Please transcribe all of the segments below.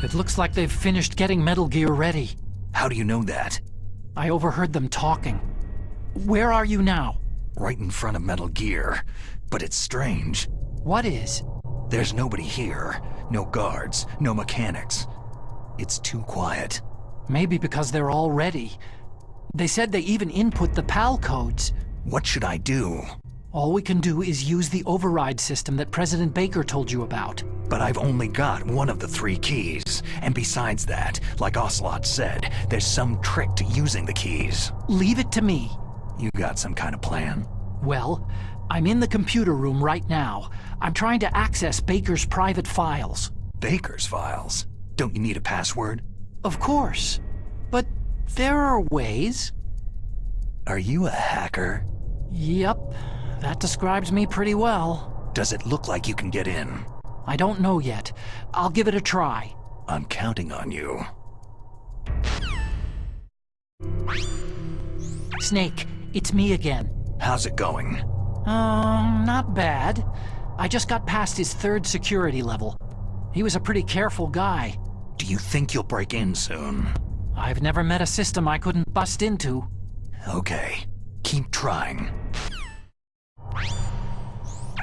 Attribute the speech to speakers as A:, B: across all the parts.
A: It looks like they've finished getting Metal Gear ready.
B: How do you know that?
A: I overheard them talking. Where are you now?
B: Right in front of Metal Gear. But it's strange.
A: What is?
B: There's nobody here. No guards, no mechanics. It's too quiet.
A: Maybe because they're all ready. They said they even input the PAL codes.
B: What should I do?
A: All we can do is use the override system that President Baker told you about.
B: But I've only got one of the 3 keys. And besides that, like Ocelot said, there's some trick to using the keys.
A: Leave it to me.
B: You got some kind of plan?
A: Well, I'm in the computer room right now. I'm trying to access Baker's private files.
B: Baker's files? Don't you need a password?
A: Of course. But there are ways.
B: Are you a hacker?
A: Yep. That describes me pretty well.
B: Does it look like you can get in?
A: I don't know yet. I'll give it a try.
B: I'm counting on you.
A: Snake, it's me again.
B: How's it going?
A: Not bad. I just got past his 3rd security level. He was a pretty careful guy.
B: Do you think you'll break in soon?
A: I've never met a system I couldn't bust into.
B: Okay. Keep trying.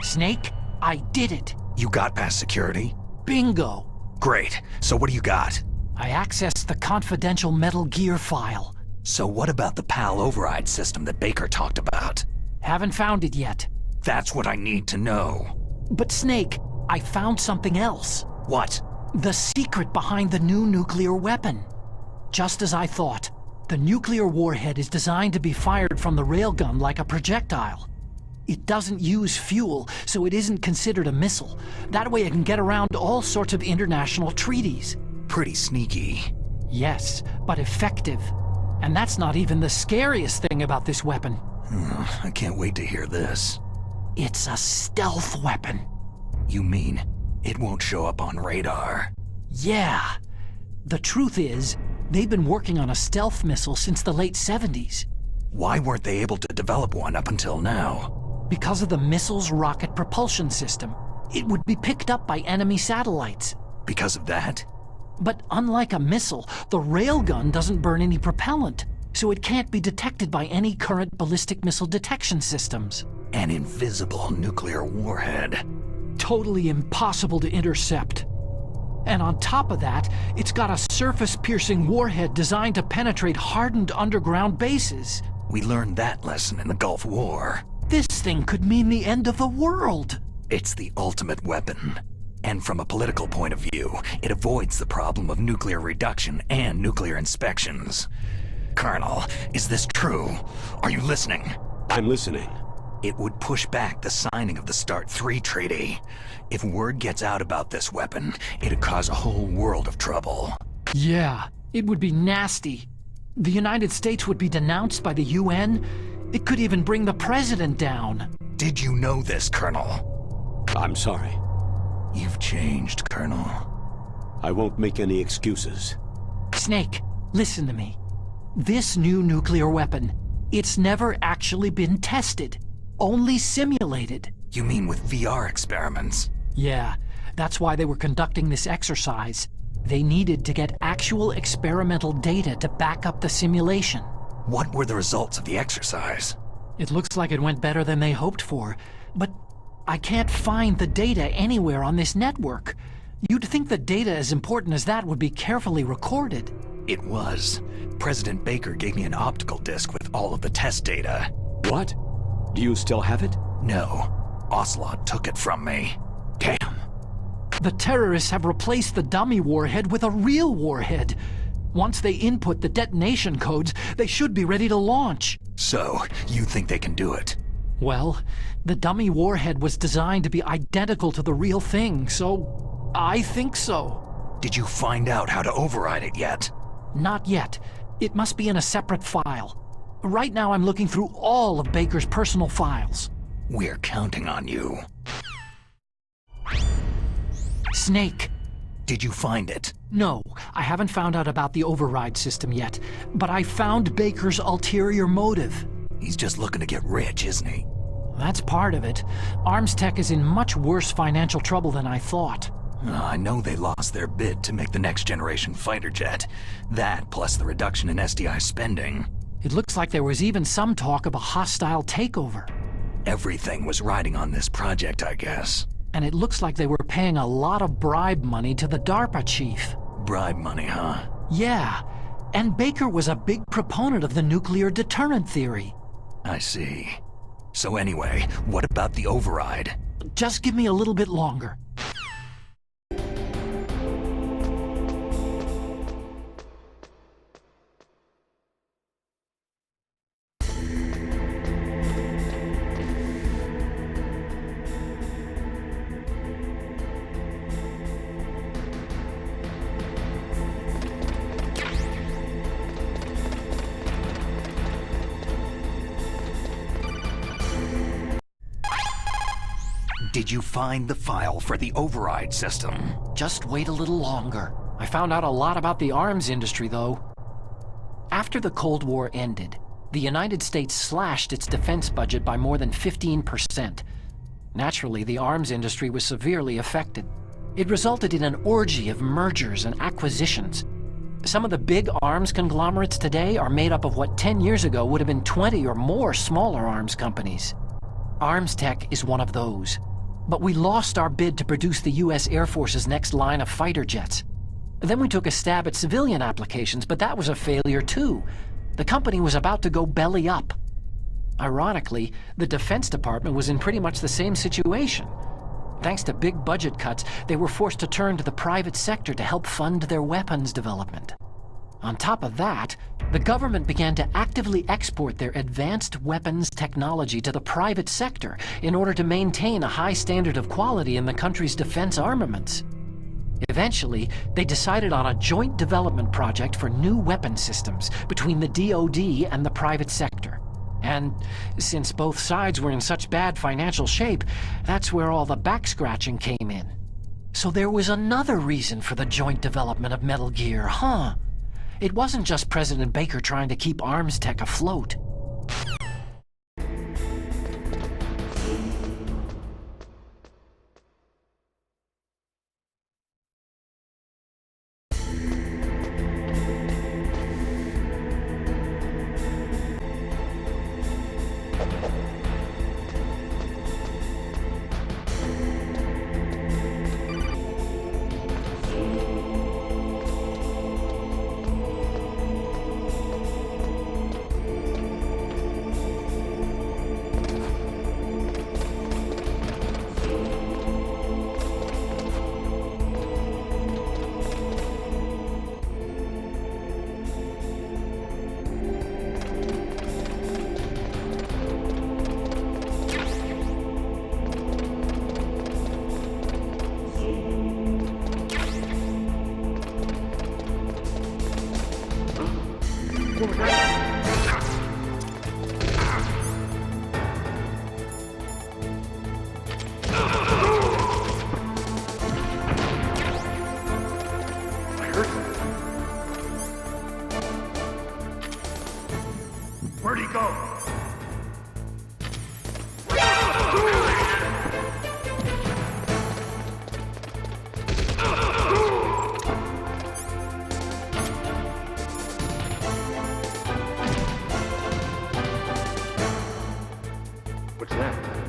A: Snake, I did it.
B: You got past security?
A: Bingo.
B: Great. So what do you got?
A: I accessed the confidential Metal Gear file.
B: So what about the PAL override system that Baker talked about?
A: Haven't found it yet.
B: That's what I need to know.
A: But Snake, I found something else.
B: What?
A: The secret behind the new nuclear weapon. Just as I thought, the nuclear warhead is designed to be fired from the railgun like a projectile. It doesn't use fuel, so it isn't considered a missile. That way it can get around all sorts of international treaties.
B: Pretty sneaky.
A: Yes, but effective. And that's not even the scariest thing about this weapon.
B: I can't wait to hear this.
A: It's a stealth weapon.
B: You mean it won't show up on radar?
A: Yeah. The truth is, they've been working on a stealth missile since the late 70s.
B: Why weren't they able to develop one up until now?
A: Because of the missile's rocket propulsion system. It would be picked up by enemy satellites.
B: Because of that?
A: But unlike a missile, the railgun doesn't burn any propellant, so it can't be detected by any current ballistic missile detection systems.
B: An invisible nuclear warhead.
A: Totally impossible to intercept. And on top of that, it's got a surface-piercing warhead designed to penetrate hardened underground bases.
B: We learned that lesson in the Gulf War.
A: This thing could mean the end of the world.
B: It's the ultimate weapon. And from a political point of view, it avoids the problem of nuclear reduction and nuclear inspections. Colonel, is this true? Are you listening?
C: I'm listening.
B: It would push back the signing of the START 3 treaty. If word gets out about this weapon, it'd cause a whole world of trouble.
A: Yeah, it would be nasty. The United States would be denounced by the UN. It could even bring the president down.
B: Did you know this, Colonel?
C: I'm sorry.
B: You've changed, Colonel.
C: I won't make any excuses.
A: Snake, listen to me. This new nuclear weapon, it's never actually been tested. Only simulated.
B: You mean with VR experiments?
A: Yeah, that's why they were conducting this exercise. They needed to get actual experimental data to back up the simulation.
B: What were the results of the exercise?
A: It looks like it went better than they hoped for, but I can't find the data anywhere on this network. You'd think the data as important as that would be carefully recorded.
B: It was. President Baker gave me an optical disc with all of the test data.
C: What? Do you still have it?
B: No. Ocelot took it from me.
C: Damn.
A: The terrorists have replaced the dummy warhead with a real warhead. Once they input the detonation codes, they should be ready to launch.
B: So, you think they can do it?
A: Well, the dummy warhead was designed to be identical to the real thing, so I think so.
B: Did you find out how to override it yet?
A: Not yet. It must be in a separate file. Right now I'm looking through all of Baker's personal files.
B: We're counting on you.
A: Snake.
B: Did you find it?
A: No, I haven't found out about the override system yet, but I found Baker's ulterior motive.
B: He's just looking to get rich, isn't he?
A: That's part of it. Arms Tech is in much worse financial trouble than I thought.
B: I know they lost their bid to make the next generation fighter jet. That, plus the reduction in SDI spending.
A: It looks like there was even some talk of a hostile takeover.
B: Everything was riding on this project, I guess.
A: And it looks like they were paying a lot of bribe money to the DARPA chief.
B: Bribe money, huh?
A: Yeah, and Baker was a big proponent of the nuclear deterrent theory.
B: I see. So anyway, what about the override?
A: Just give me a little bit longer.
B: Did you find the file for the override system?
A: Just wait a little longer. I found out a lot about the arms industry, though. After the Cold War ended, the United States slashed its defense budget by more than 15%. Naturally, the arms industry was severely affected. It resulted in an orgy of mergers and acquisitions. Some of the big arms conglomerates today are made up of what 10 years ago would have been 20 or more smaller arms companies. Arms Tech is one of those. But we lost our bid to produce the U.S. Air Force's next line of fighter jets. Then we took a stab at civilian applications, but that was a failure too. The company was about to go belly up. Ironically, the Defense Department was in pretty much the same situation. Thanks to big budget cuts, they were forced to turn to the private sector to help fund their weapons development. On top of that, the government began to actively export their advanced weapons technology to the private sector in order to maintain a high standard of quality in the country's defense armaments. Eventually, they decided on a joint development project for new weapon systems between the DoD and the private sector. And since both sides were in such bad financial shape, that's where all the back-scratching came in. So there was another reason for the joint development of Metal Gear, huh? It wasn't just President Baker trying to keep arms tech afloat.
D: Where'd he go? What's that?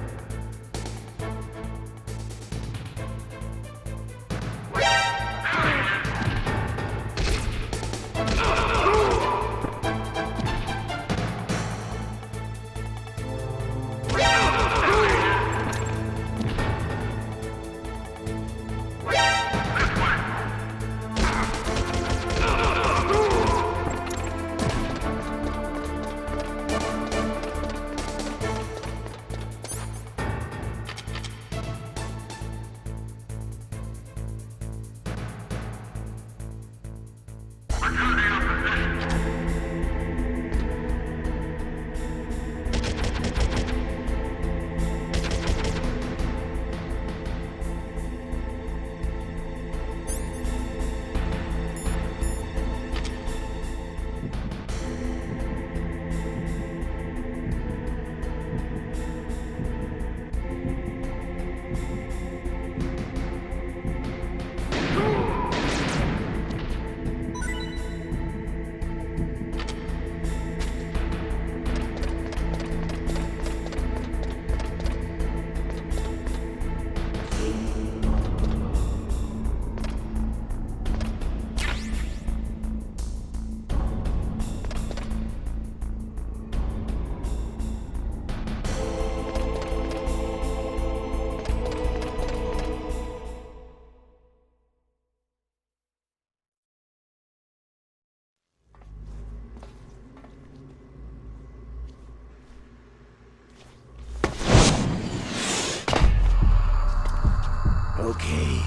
E: Okay,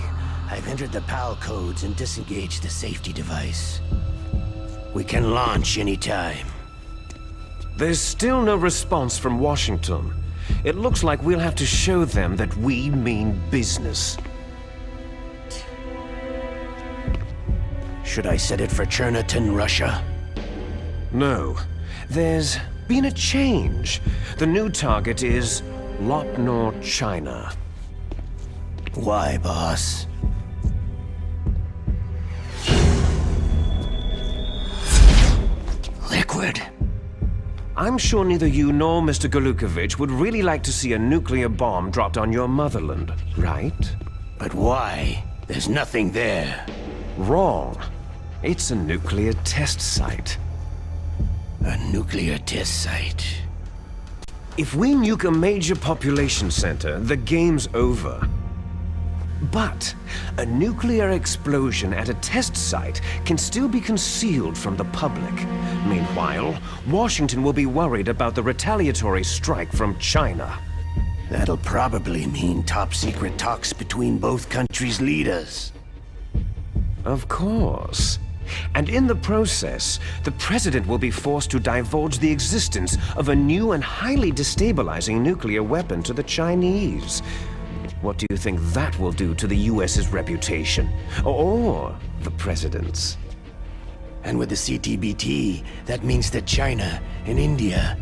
E: I've entered the PAL codes and disengaged the safety device. We can launch anytime.
F: There's still no response from Washington. It looks like we'll have to show them that we mean business.
E: Should I set it for Cherniton, Russia?
F: No. There's been a change. The new target is Lopnor, China.
E: Why, boss? Liquid.
F: I'm sure neither you nor Mr. Galukovich would really like to see a nuclear bomb dropped on your motherland, right?
E: But why? There's nothing there.
F: Wrong. It's a nuclear test site.
E: A nuclear test site.
F: If we nuke a major population center, the game's over. But a nuclear explosion at a test site can still be concealed from the public. Meanwhile, Washington will be worried about the retaliatory strike from China.
E: That'll probably mean top-secret talks between both countries' leaders.
F: Of course. And in the process, the president will be forced to divulge the existence of a new and highly destabilizing nuclear weapon to the Chinese. What do you think that will do to the US's reputation? Or the president's?
E: And with the CTBT, that means that China and India...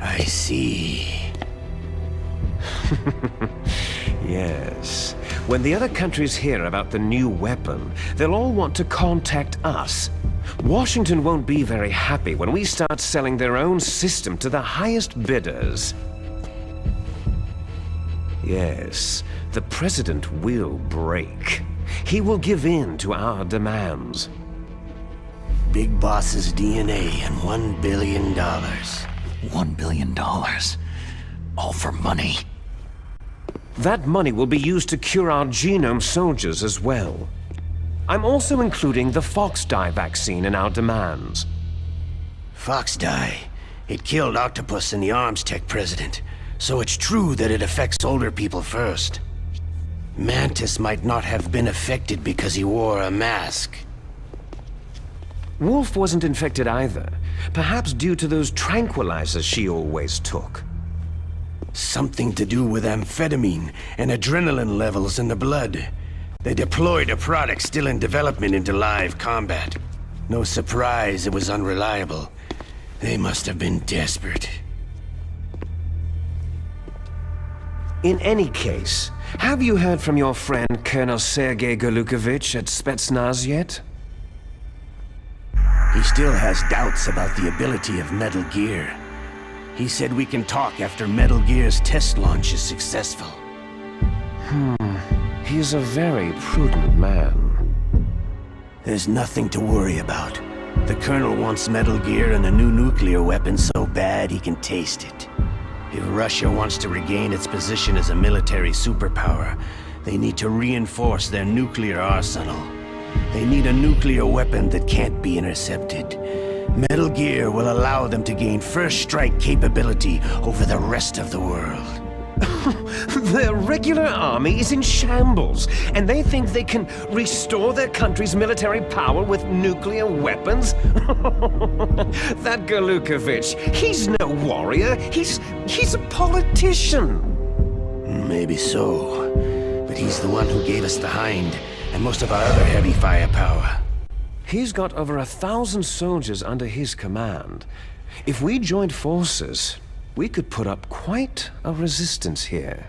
E: I see.
F: Yes. When the other countries hear about the new weapon, they'll all want to contact us. Washington won't be very happy when we start selling their own system to the highest bidders. Yes, the president will break. He will give in to our demands.
E: Big Boss's DNA and $1 billion.
B: $1 billion. All for money.
F: That money will be used to cure our genome soldiers as well. I'm also including the Foxdie vaccine in our demands.
E: Foxdie. It killed Octopus and the Arms Tech president. So it's true that it affects older people first. Mantis might not have been affected because he wore a mask.
F: Wolf wasn't infected either. Perhaps due to those tranquilizers she always took.
E: Something to do with amphetamine and adrenaline levels in the blood. They deployed a product still in development into live combat. No surprise it was unreliable. They must have been desperate.
F: In any case, have you heard from your friend Colonel Sergei Galukovich at Spetsnaz yet?
E: He still has doubts about the ability of Metal Gear. He said we can talk after Metal Gear's test launch is successful.
F: He's a very prudent man.
E: There's nothing to worry about. The Colonel wants Metal Gear and a new nuclear weapon so bad he can taste it. If Russia wants to regain its position as a military superpower, they need to reinforce their nuclear arsenal. They need a nuclear weapon that can't be intercepted. Metal Gear will allow them to gain first strike capability over the rest of the world.
F: Their regular army is in shambles, and they think they can restore their country's military power with nuclear weapons? That Galukovich, he's no warrior, he's a politician.
E: Maybe so, but he's the one who gave us the Hind and most of our other heavy firepower.
F: He's got over 1,000 soldiers under his command. If we joined forces, we could put up quite a resistance here.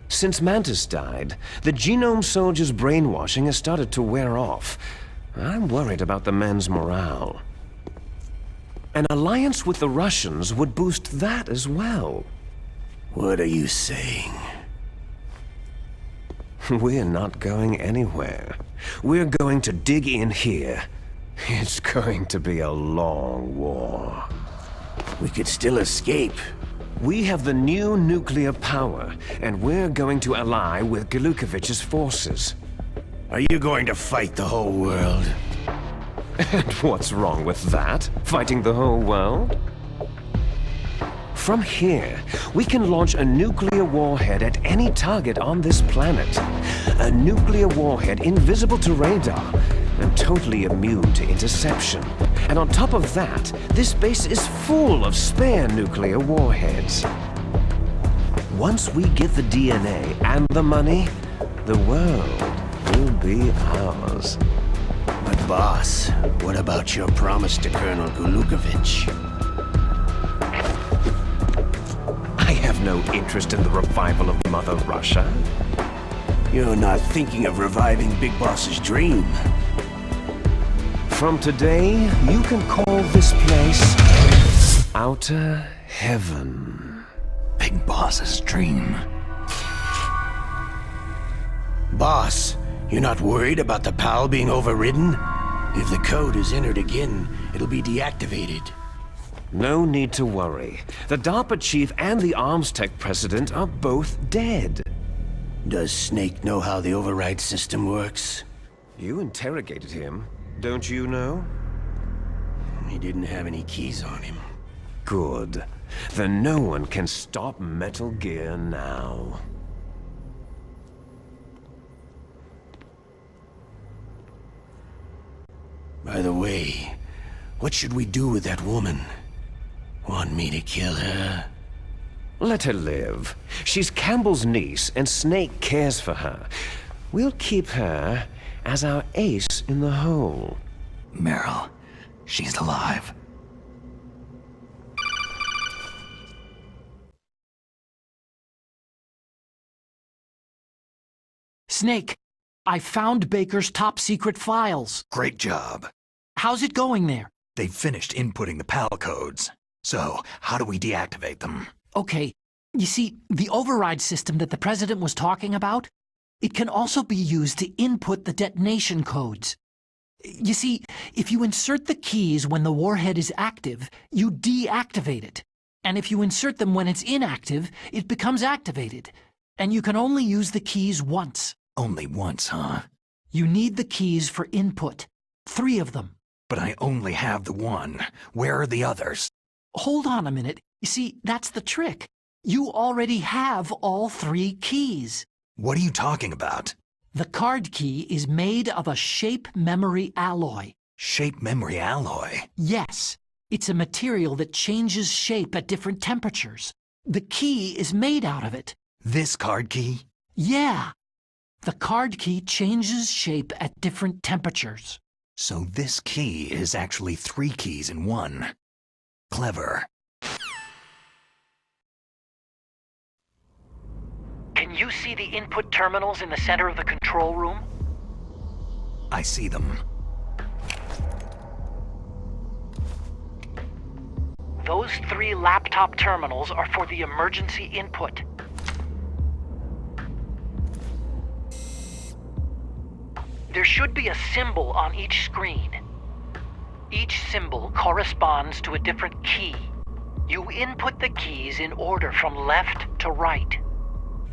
F: Since Mantis died, the genome soldiers' brainwashing has started to wear off. I'm worried about the men's morale. An alliance with the Russians would boost that as well.
E: What are you saying?
F: We're not going anywhere. We're going to dig in here. It's going to be a long war.
E: We could still escape.
F: We have the new nuclear power, and we're going to ally with Galukovich's forces.
E: Are you going to fight the whole world?
F: And what's wrong with that? Fighting the whole world? From here, we can launch a nuclear warhead at any target on this planet. A nuclear warhead invisible to radar and totally immune to interception. And on top of that, this base is full of spare nuclear warheads. Once we get the DNA and the money, the world will be ours.
E: But boss, what about your promise to Colonel Gulukovich?
F: I have no interest in the revival of Mother Russia.
E: You're not thinking of reviving Big Boss's dream.
F: From today, you can call this place Outer Heaven.
B: Big Boss's dream.
E: Boss, you're not worried about the PAL being overridden? If the code is entered again, it'll be deactivated.
F: No need to worry. The DARPA chief and the arms tech president are both dead.
E: Does Snake know how the override system works?
F: You interrogated him, don't you know?
E: He didn't have any keys on him.
F: Good. Then no one can stop Metal Gear now.
E: By the way, what should we do with that woman? Want me to kill her?
F: Let her live. She's Campbell's niece, and Snake cares for her. We'll keep her as our ace in the hole.
B: Meryl, she's alive.
A: Snake, I found Baker's top-secret files.
B: Great job.
A: How's it going there?
B: They've finished inputting the PAL codes. So, how do we deactivate them?
A: Okay, you see, the override system that the President was talking about, it can also be used to input the detonation codes. You see, if you insert the keys when the warhead is active, you deactivate it. And if you insert them when it's inactive, it becomes activated. And you can only use the keys once.
B: Only once, huh?
A: You need the keys for input. 3 of them.
B: But I only have the one. Where are the others?
A: Hold on a minute. You see, that's the trick. You already have all 3 keys.
B: What are you talking about?
A: The card key is made of a shape memory alloy.
B: Shape memory alloy?
A: Yes. It's a material that changes shape at different temperatures. The key is made out of it.
B: This card key?
A: Yeah. The card key changes shape at different temperatures.
B: So this key is actually 3 keys in one. Clever.
A: Can you see the input terminals in the center of the control room?
B: I see them.
A: Those 3 laptop terminals are for the emergency input. There should be a symbol on each screen. Each symbol corresponds to a different key. You input the keys in order from left to right.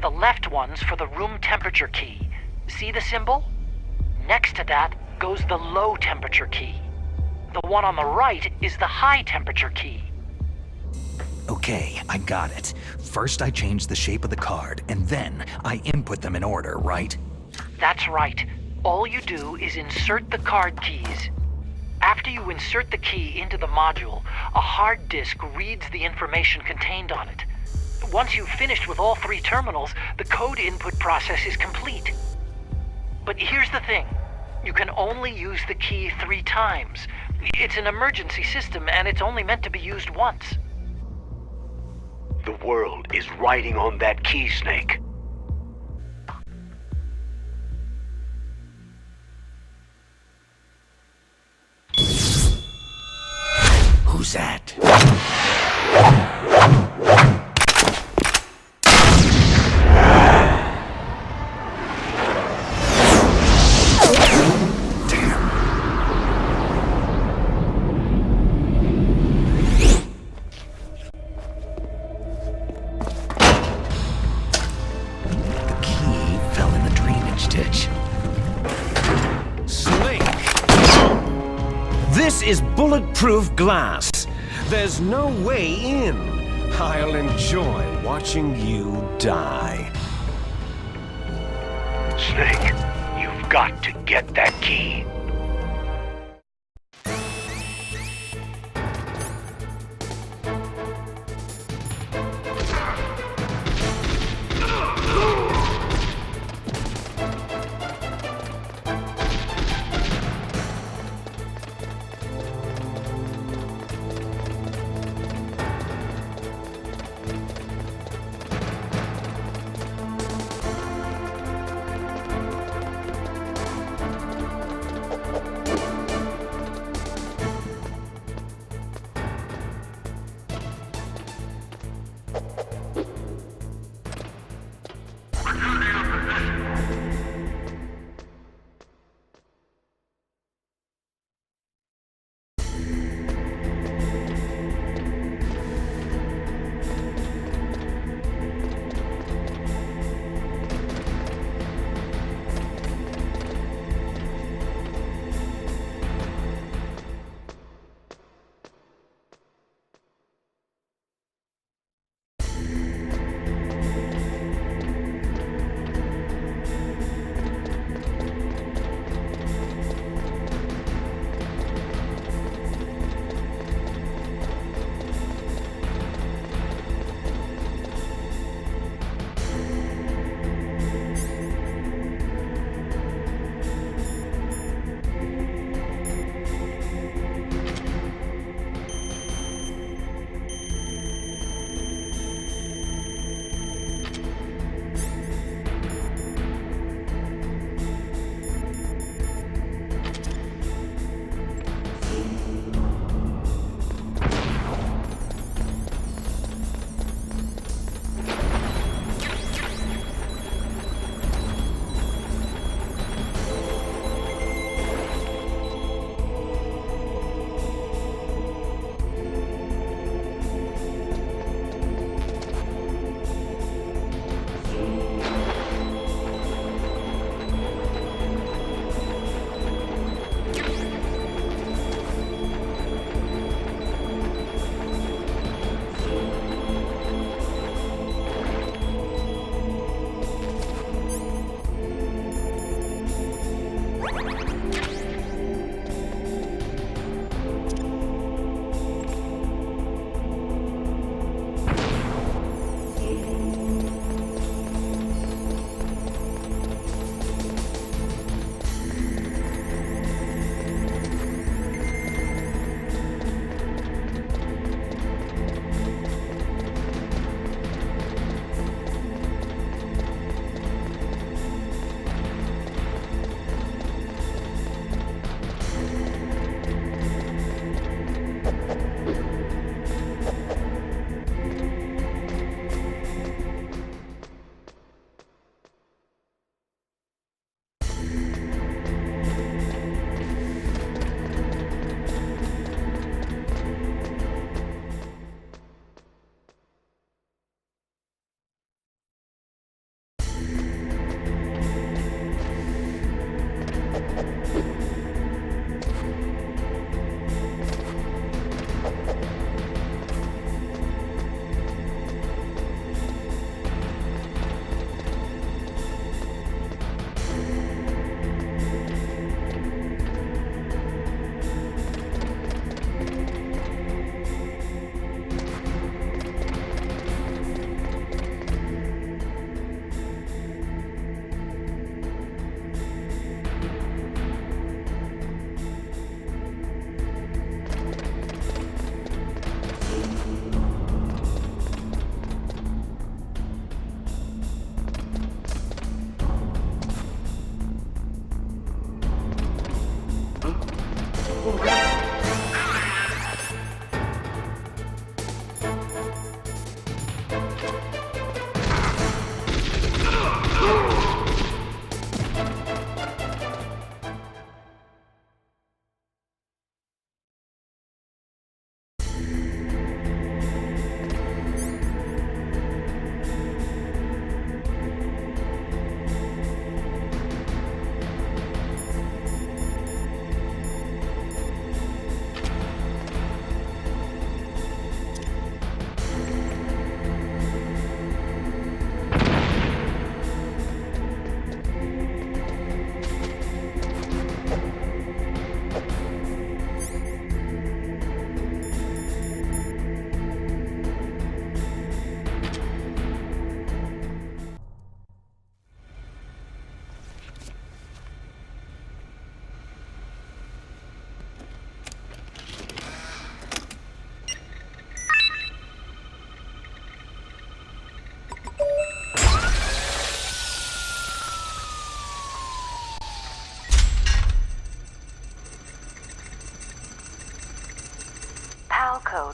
A: The left one's for the room temperature key. See the symbol? Next to that goes the low temperature key. The one on the right is the high temperature key.
B: Okay, I got it. First I change the shape of the card, and then I input them in order, right?
A: That's right. All you do is insert the card keys. After you insert the key into the module, a hard disk reads the information contained on it. Once you've finished with all 3 terminals, the code input process is complete. But here's the thing. You can only use the key 3 times. It's an emergency system, and it's only meant to be used once.
C: The world is riding on that key, Snake.
E: Who's that?
B: The key fell in the drainage ditch.
F: Snake! This is bulletproof glass. There's no way in. I'll enjoy watching you die.
C: Snake, you've got to get that key.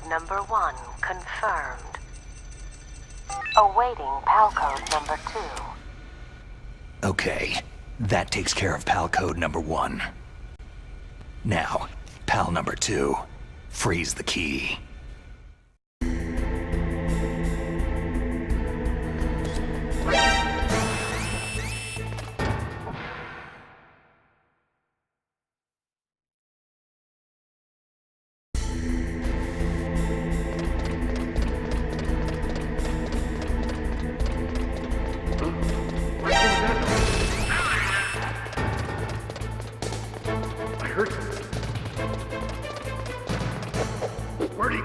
G: number 1 confirmed. Awaiting PAL code number 2.
B: Okay, that takes care of PAL code number 1. Now, PAL number 2. Freeze the key.
D: Where'd he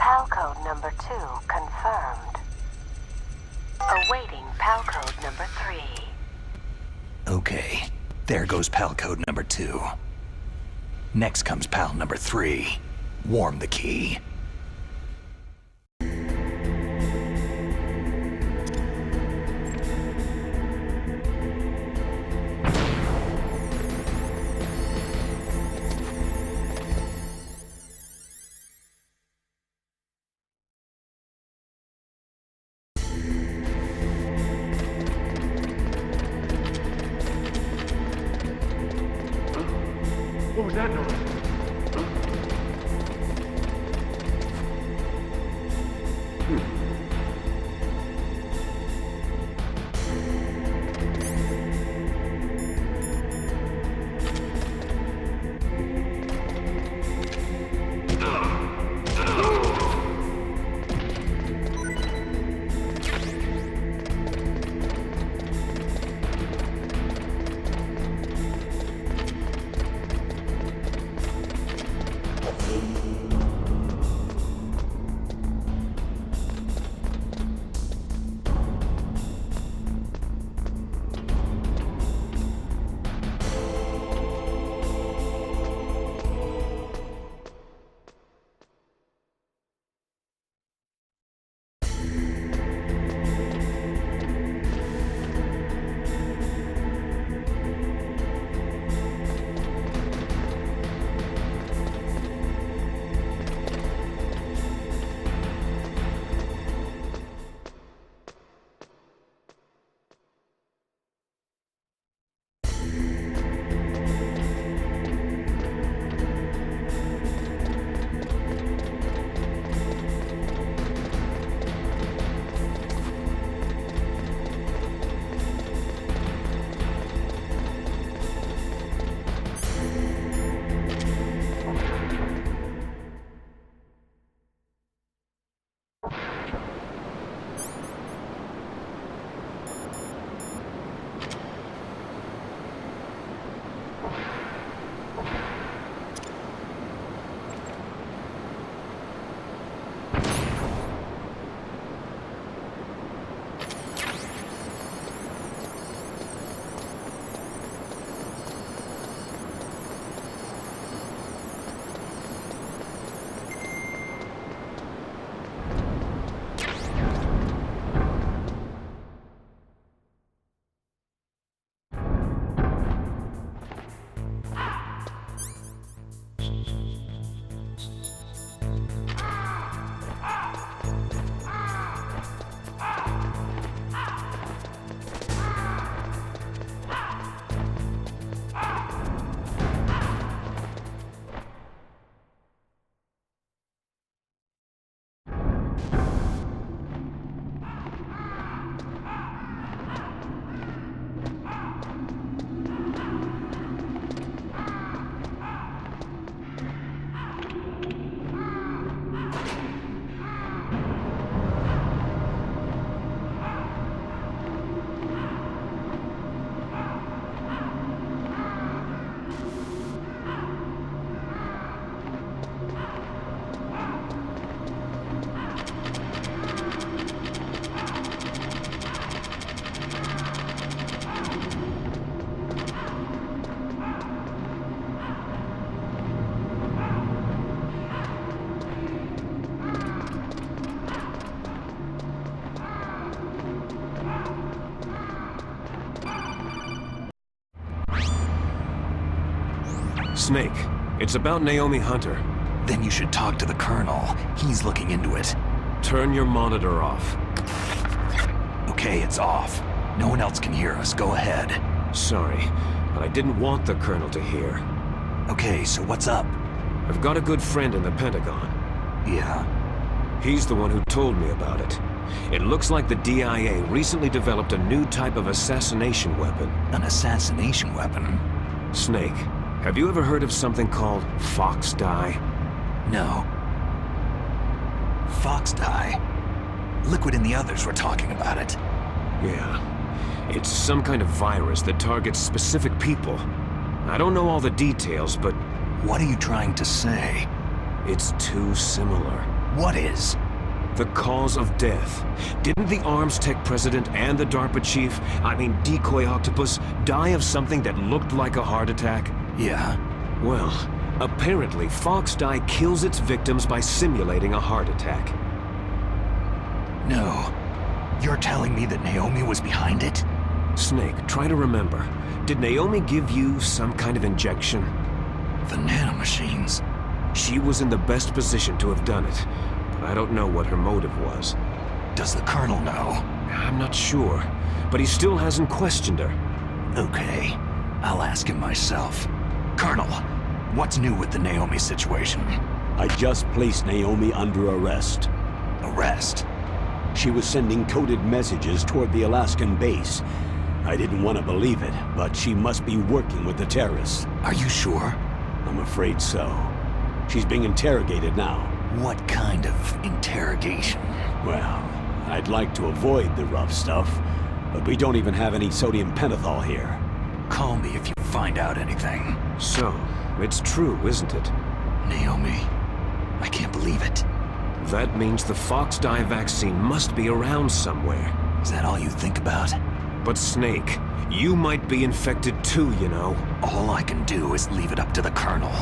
G: PAL code number 2 confirmed. Awaiting PAL code number 3.
B: Okay, there goes PAL code number 2. Next comes PAL number 3. Warm the key.
D: What was that noise?
F: Snake, it's about Naomi Hunter.
B: Then you should talk to the Colonel. He's looking into it.
F: Turn your monitor off.
B: Okay, it's off. No one else can hear us. Go ahead.
F: Sorry, but I didn't want the Colonel to hear.
B: Okay, so what's up?
F: I've got a good friend in the Pentagon.
B: Yeah?
F: He's the one who told me about it. It looks like the DIA recently developed a new type of assassination weapon.
B: An assassination weapon?
F: Snake, have you ever heard of something called Foxdie?
B: No. Foxdie? Liquid and the others were talking about it.
F: Yeah. It's some kind of virus that targets specific people. I don't know all the details, but...
B: What are you trying to say?
F: It's too similar.
B: What is?
F: The cause of death. Didn't the Arms Tech president and the DARPA chief, Decoy Octopus, die of something that looked like a heart attack?
B: Yeah.
F: Well, apparently Foxdie kills its victims by simulating a heart attack.
B: No. You're telling me that Naomi was behind it?
F: Snake, try to remember. Did Naomi give you some kind of injection?
B: The nanomachines.
F: She was in the best position to have done it, but I don't know what her motive was.
B: Does the Colonel know?
F: I'm not sure, but he still hasn't questioned her.
B: Okay, I'll ask him myself. Colonel, what's new with the Naomi situation?
H: I just placed Naomi under arrest.
B: Arrest?
H: She was sending coded messages toward the Alaskan base. I didn't want to believe it, but she must be working with the terrorists.
B: Are you sure?
H: I'm afraid so. She's being interrogated now.
B: What kind of interrogation?
H: Well, I'd like to avoid the rough stuff, but we don't even have any sodium pentothal here.
B: Call me if you find out anything.
F: So, it's true, isn't it?
B: Naomi, I can't believe it.
F: That means the Foxdie vaccine must be around somewhere.
B: Is that all you think about?
F: But Snake, you might be infected too, you know.
B: All I can do is leave it up to the Colonel.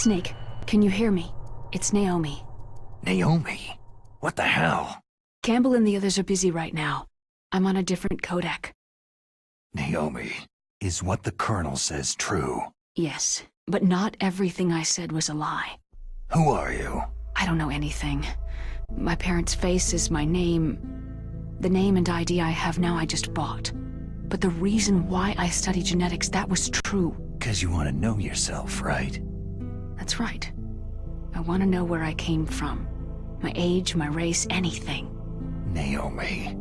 I: Snake, can you hear me? It's Naomi.
B: Naomi? What the hell?
I: Campbell and the others are busy right now. I'm on a different codec.
B: Naomi, is what the Colonel says true?
I: Yes, but not everything I said was a lie.
B: Who are you?
I: I don't know anything. My parents' face is my name. The name and ID I have now I just bought. But the reason why I study genetics, that was true.
B: 'Cause you want to know yourself, right?
I: That's right. I want to know where I came from. My age, my race, anything.
B: Naomi.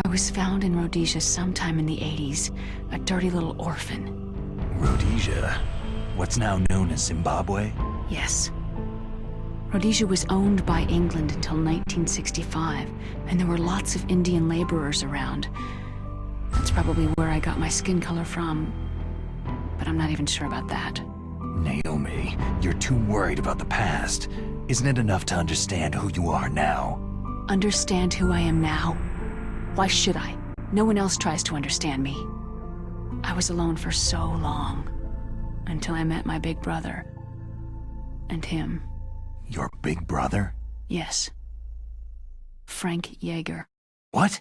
I: I was found in Rhodesia sometime in the 80s, a dirty little orphan.
B: Rhodesia? What's now known as Zimbabwe?
I: Yes. Rhodesia was owned by England until 1965, and there were lots of Indian laborers around. That's probably where I got my skin color from, but I'm not even sure about that.
B: Naomi, you're too worried about the past. Isn't it enough to understand who you are now?
I: Understand who I am now? Why should I? No one else tries to understand me. I was alone for so long, until I met my big brother. And him.
B: Your big brother?
I: Yes. Frank Yeager.
B: What?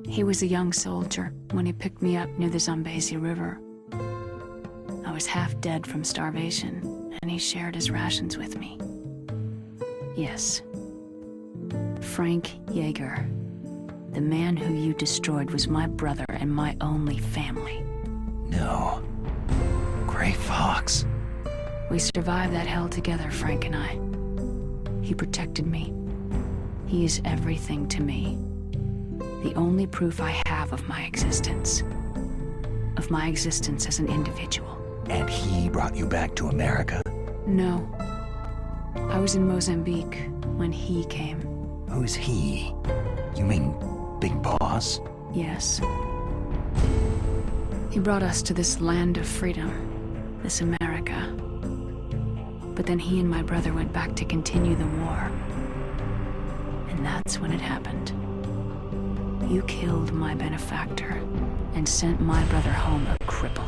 I: He was a young soldier when he picked me up near the Zambezi River. I was half dead from starvation, and he shared his rations with me. Yes. Frank Yeager. The man who you destroyed was my brother and my only family.
B: No. Gray Fox.
I: We survived that hell together, Frank and I. He protected me. He is everything to me. The only proof I have of my existence. Of my existence as an individual.
B: And he brought you back to America?
I: No. I was in Mozambique when he came.
B: Who's he? You mean Big Boss?
I: Yes. He brought us to this land of freedom, this America. But then he and my brother went back to continue the war. And that's when it happened. You killed my benefactor and sent my brother home a cripple.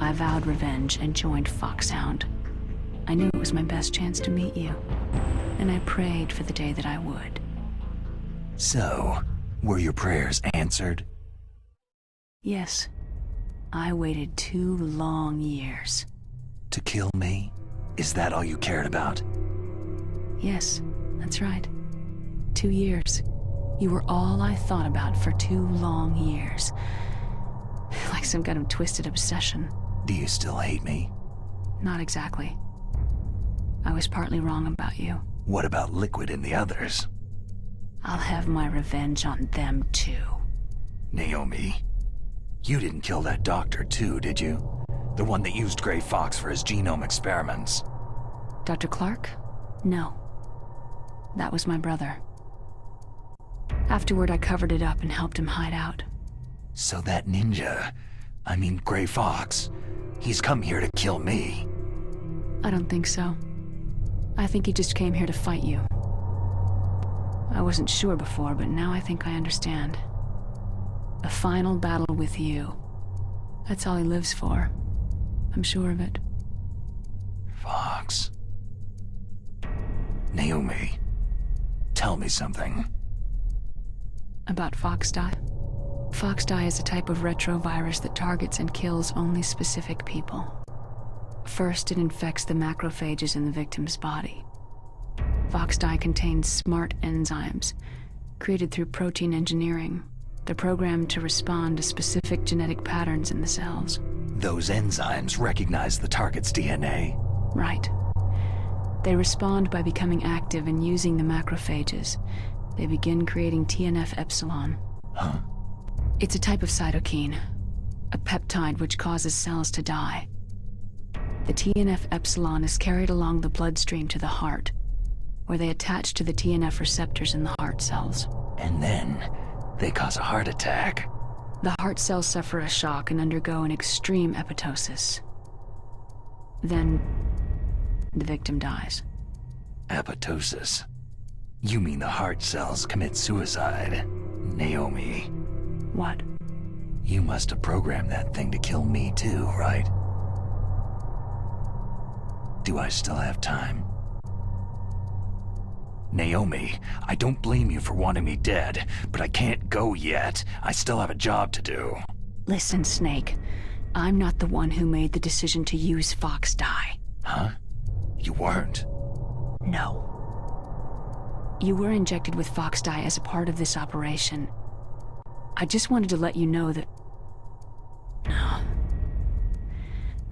I: I vowed revenge and joined Foxhound. I knew it was my best chance to meet you, and I prayed for the day that I would.
B: So, were your prayers answered?
I: Yes. I waited 2 long years.
B: To kill me? Is that all you cared about?
I: Yes, that's right. 2 years. You were all I thought about for 2 long years. Like some kind of twisted obsession.
B: Do you still hate me?
I: Not exactly. I was partly wrong about you.
B: What about Liquid and the others?
I: I'll have my revenge on them too.
B: Naomi, you didn't kill that doctor too, did you? The one that used Gray Fox for his genome experiments.
I: Dr. Clark? No. That was my brother. Afterward, I covered it up and helped him hide out.
B: So that ninja, I mean Gray Fox, he's come here to kill me.
I: I don't think so. I think he just came here to fight you. I wasn't sure before, but now I think I understand. A final battle with you. That's all he lives for. I'm sure of it.
B: Fox. Naomi, tell me something.
I: About Foxdie? Foxdie is a type of retrovirus that targets and kills only specific people. First, it infects the macrophages in the victim's body. Foxdie contains smart enzymes, created through protein engineering. They're programmed to respond to specific genetic patterns in the cells.
B: Those enzymes recognize the target's DNA?
I: Right. They respond by becoming active and using the macrophages. They begin creating TNF-epsilon.
B: Huh?
I: It's a type of cytokine, a peptide which causes cells to die. The TNF-epsilon is carried along the bloodstream to the heart, where they attach to the TNF receptors in the heart cells.
B: And then, they cause a heart attack.
I: The heart cells suffer a shock and undergo an extreme apoptosis. Then, the victim dies.
B: Apoptosis? You mean the heart cells commit suicide? Naomi.
I: What?
B: You must have programmed that thing to kill me too, right? Do I still have time? Naomi, I don't blame you for wanting me dead, but I can't go yet. I still have a job to do.
I: Listen, Snake. I'm not the one who made the decision to use Foxdie.
B: Huh? You weren't?
I: No. You were injected with Foxdie as a part of this operation. I just wanted to let you know that... No.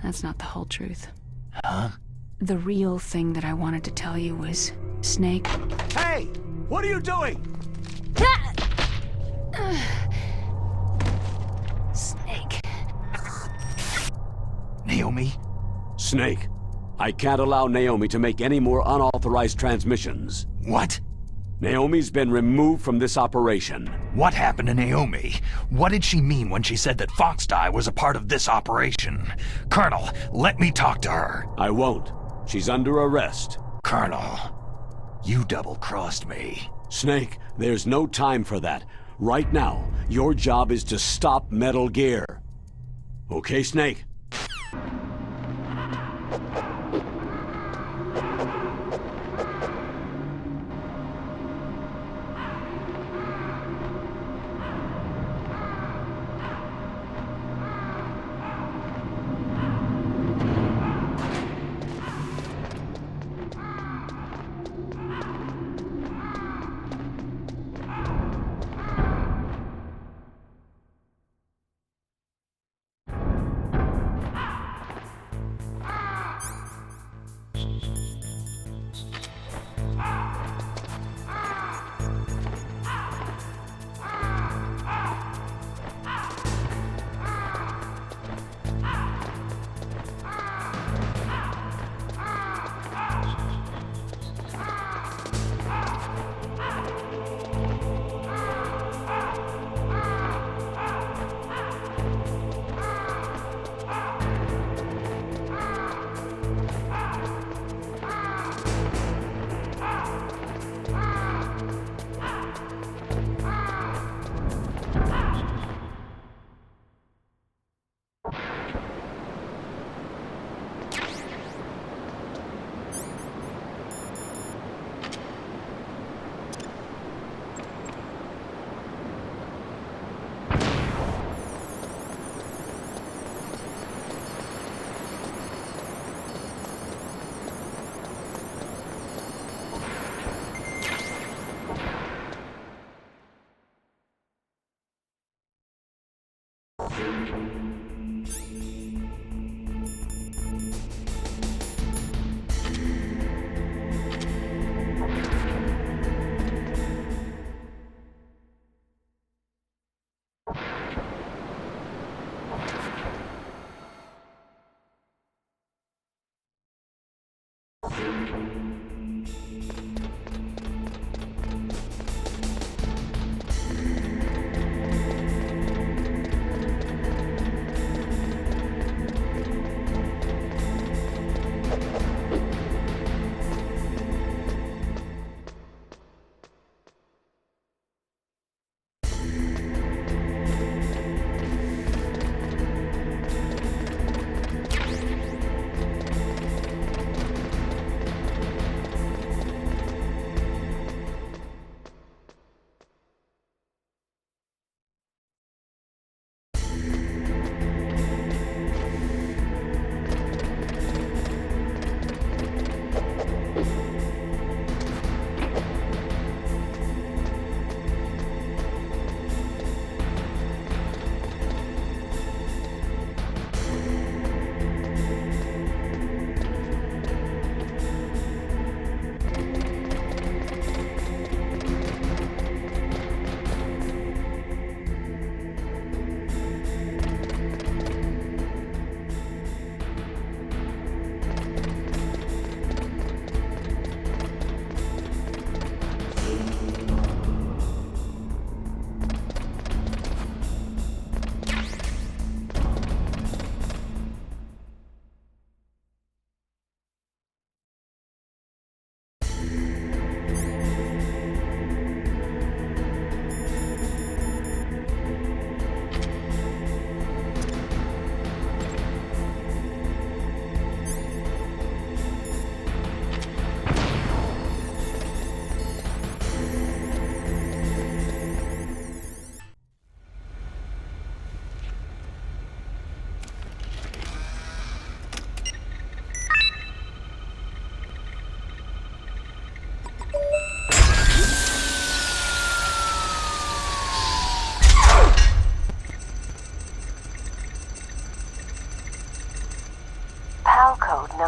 I: That's not the whole truth.
B: Huh?
I: The real thing that I wanted to tell you was, Snake...
H: Hey! What are you doing?
I: Snake.
B: Naomi?
H: Snake, I can't allow Naomi to make any more unauthorized transmissions.
B: What?
H: Naomi's been removed from this operation.
B: What happened to Naomi? What did she mean when she said that Foxdie was a part of this operation? Colonel, let me talk to her.
H: I won't. She's under arrest.
B: Colonel, you double-crossed me.
H: Snake, there's no time for that. Right now, your job is to stop Metal Gear. Okay, Snake?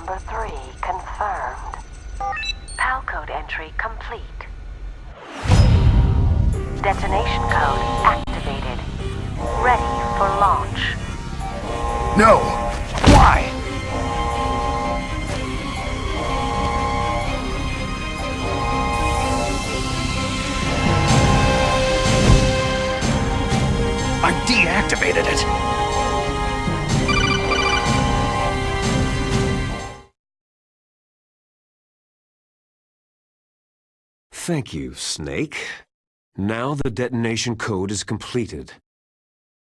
G: number 3 confirmed. PAL code entry complete. Detonation code activated. Ready for launch.
B: No! Why? I deactivated it!
F: Thank you, Snake. Now the detonation code is completed.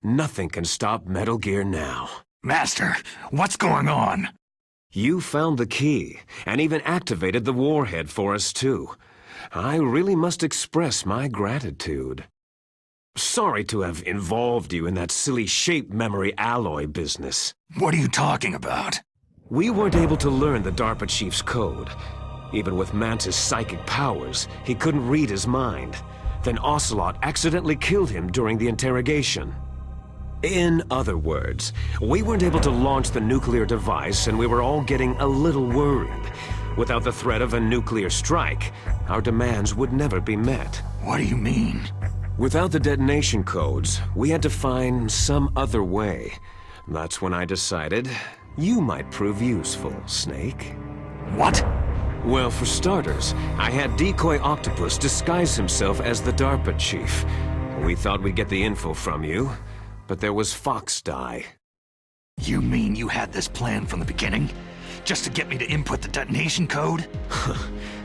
F: Nothing can stop Metal Gear now.
B: Master, what's going on?
F: You found the key, and even activated the warhead for us too. I really must express my gratitude. Sorry to have involved you in that silly shape memory alloy business.
B: What are you talking about?
F: We weren't able to learn the DARPA chief's code. Even with Mantis' psychic powers, he couldn't read his mind. Then Ocelot accidentally killed him during the interrogation. In other words, we weren't able to launch the nuclear device, and we were all getting a little worried. Without the threat of a nuclear strike, our demands would never be met.
B: What do you mean?
F: Without the detonation codes, we had to find some other way. That's when I decided you might prove useful, Snake.
B: What?
F: Well, for starters, I had Decoy Octopus disguise himself as the DARPA chief. We thought we'd get the info from you, but there was Foxdie.
B: You mean you had this plan from the beginning? Just to get me to input the detonation code?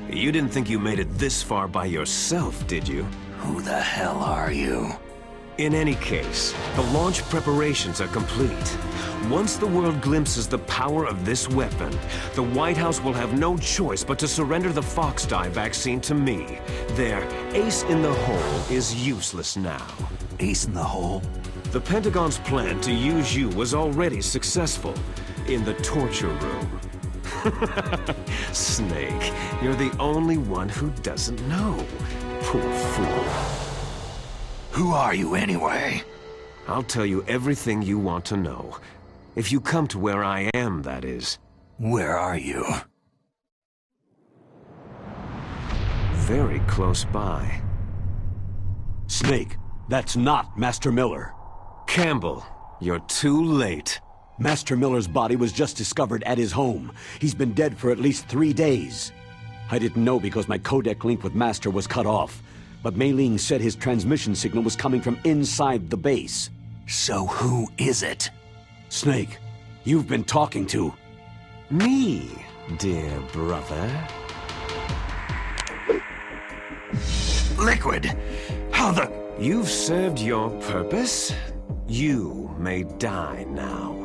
F: You didn't think you made it this far by yourself, did you?
B: Who the hell are you?
F: In any case, the launch preparations are complete. Once the world glimpses the power of this weapon, the White House will have no choice but to surrender the Foxdie vaccine to me. Their ace in the hole is useless now.
B: Ace in the hole?
F: The Pentagon's plan to use you was already successful in the torture room. Snake, you're the only one who doesn't know. Poor fool.
B: Who are you anyway?
F: I'll tell you everything you want to know. If you come to where I am, that is.
B: Where are you?
F: Very close by.
H: Snake, that's not Master Miller.
F: Campbell, you're too late.
H: Master Miller's body was just discovered at his home. He's been dead for at least 3 days. I didn't know because my codec link with Master was cut off. But Mei Ling said his transmission signal was coming from inside the base.
B: So who is it?
H: Snake, you've been talking to...
F: Me, dear brother.
B: Liquid! How the...
F: You've served your purpose. You may die now.